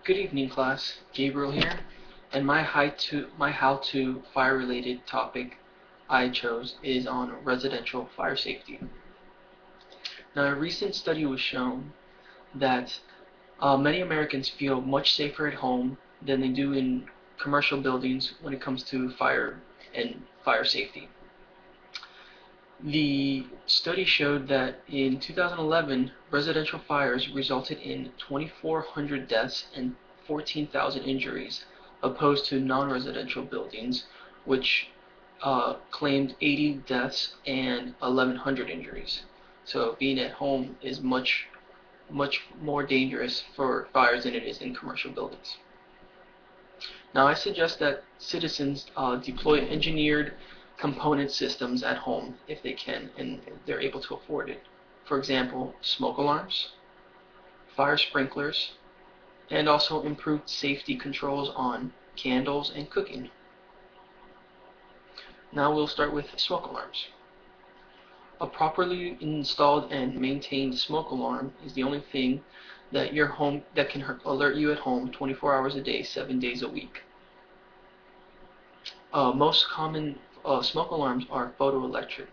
Good evening, class. Gabriel here, and my how-to fire-related topic I chose is on residential fire safety. Now, a recent study was shown that many Americans feel much safer at home than they do in commercial buildings when it comes to fire and fire safety. The study showed that in 2011, residential fires resulted in 2,400 deaths and 14,000 injuries, opposed to non-residential buildings, which claimed 80 deaths and 1,100 injuries. So being at home is much more dangerous for fires than it is in commercial buildings. Now, I suggest that citizens deploy engineered component systems at home if they can and they're able to afford it. For example, smoke alarms, fire sprinklers, and also improved safety controls on candles and cooking. Now we'll start with smoke alarms. A properly installed and maintained smoke alarm is the only thing that can alert you at home 24 hours a day, 7 days a week. Most common smoke alarms are photoelectric.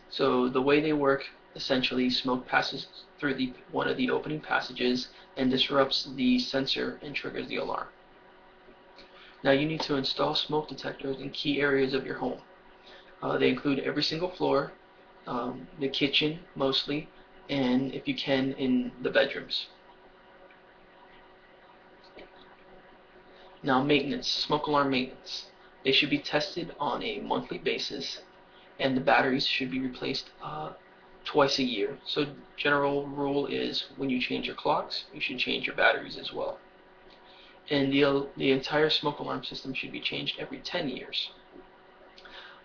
So the way they work, essentially, smoke passes through one of the opening passages and disrupts the sensor and triggers the alarm. Now you need to install smoke detectors in key areas of your home. They include every single floor, the kitchen mostly, and if you can, in the bedrooms. Now maintenance, smoke alarm maintenance. They should be tested on a monthly basis, and the batteries should be replaced twice a year. So general rule is when you change your clocks, you should change your batteries as well. And the entire smoke alarm system should be changed every 10 years.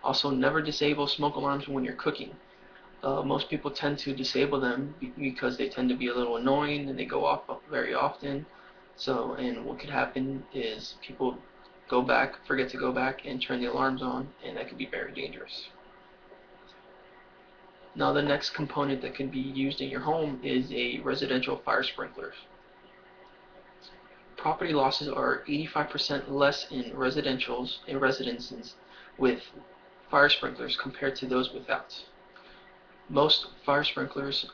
Also, never disable smoke alarms when you're cooking. Most people tend to disable them because they tend to be a little annoying and they go off very often. So, and what could happen is people forget to go back and turn the alarms on, and that could be very dangerous. Now, the next component that can be used in your home is a residential fire sprinkler. Property losses are 85% less in residences with fire sprinklers compared to those without. Most fire sprinklers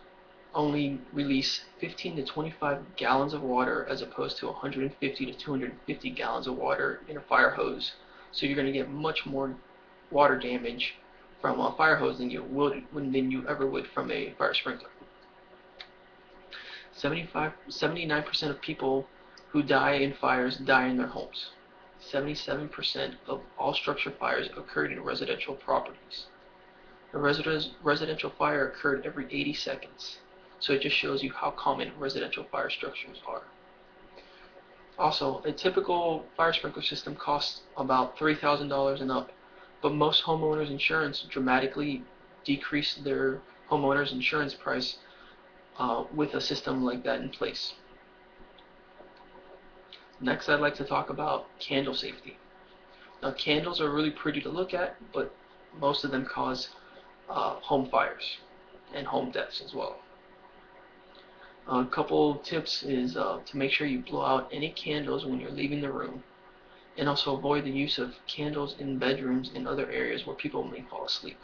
only release 15 to 25 gallons of water as opposed to 150 to 250 gallons of water in a fire hose. So you're going to get much more water damage from a fire hose than you ever would from a fire sprinkler. 79% of people who die in fires die in their homes. 77% of all structure fires occurred in residential properties. A residential fire occurred every 80 seconds. So it just shows you how common residential fire structures are. Also, a typical fire sprinkler system costs about $3,000 and up, but most homeowners insurance dramatically decrease their homeowners insurance price with a system like that in place. Next, I'd like to talk about candle safety. Now, candles are really pretty to look at, but most of them cause home fires and home deaths as well. A couple tips is to make sure you blow out any candles when you're leaving the room, and also avoid the use of candles in bedrooms and other areas where people may fall asleep.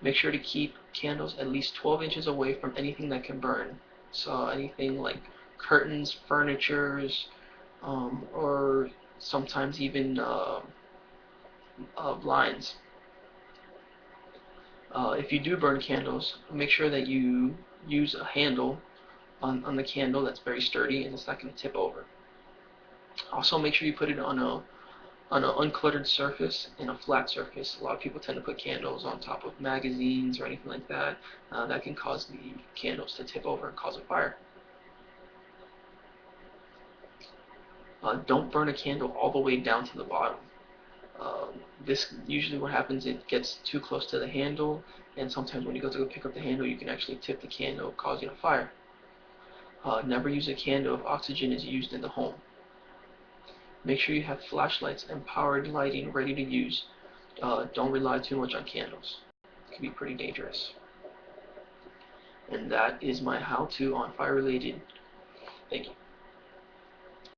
Make sure to keep candles at least 12 inches away from anything that can burn. So anything like curtains, furnitures, or sometimes even blinds. If you do burn candles, make sure that you use a handle on the candle that's very sturdy and it's not going to tip over. Also, make sure you put it on an uncluttered surface and a flat surface. A lot of people tend to put candles on top of magazines or anything like that. That can cause the candles to tip over and cause a fire. Don't burn a candle all the way down to the bottom. This usually what happens, it gets too close to the handle, and sometimes when you go to pick up the handle, you can actually tip the candle, causing a fire. Never use a candle if oxygen is used in the home. Make sure you have flashlights and powered lighting ready to use. Don't rely too much on candles. It can be pretty dangerous. And that is my how-to on fire-related. Thank you.